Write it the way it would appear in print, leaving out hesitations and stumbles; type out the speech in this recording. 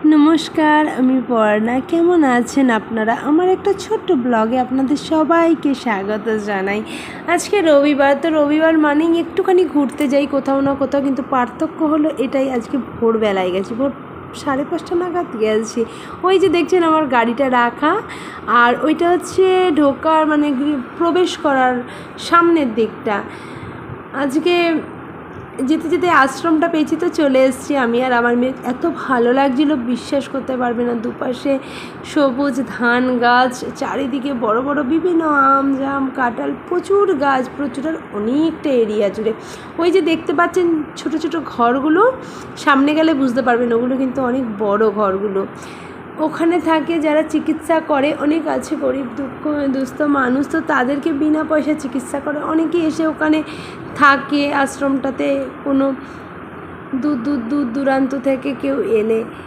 নমস্কার, আমি পর্ণা। কেমন আছেন আপনারা? আমার একটা ছোট্ট ব্লগে আপনাদের সবাইকে স্বাগত জানাই। আজকে রবিবার, তো রবিবার মানেই একটুখানি ঘুরতে যাই কোথাও না কোথাও, কিন্তু পার্থক্য হলো এটাই, আজকে ভোরবেলায় গেছি, ভোর 5:30 নাগাদ গেছি। ওই যে দেখছেন আমার গাড়িটা রাখা, আর ওইটা হচ্ছে ঢোকার মানে প্রবেশ করার সামনের দিকটা। আজকে যেতে যেতে আশ্রমটা পেয়েছি, তো চলে এসেছি আমি আর আমার মেয়ে। এত ভালো লাগছিলো, বিশ্বাস করতে পারবে না। দুপাশে সবুজ ধান গাছ, চারিদিকে বড় বড় বিভিন্ন আম জাম কাঁঠাল, প্রচুর গাছ, প্রচুর, আর অনেকটা এরিয়া জুড়ে। ওই যে দেখতে পাচ্ছেন ছোট ছোট ঘরগুলো, সামনে গেলে বুঝতে পারবেন ওগুলো কিন্তু অনেক বড় ঘরগুলো। ওখানে থাকে যারা চিকিৎসা করে, অনেক আছে গরিব দুস্থ মানুষ, তো তাদেরকে বিনা পয়সায় চিকিৎসা করে। অনেকে এসে ওখানে থাকে আশ্রমটাতে, কোনো দূর দূরান্ত থেকে কেউ এলে।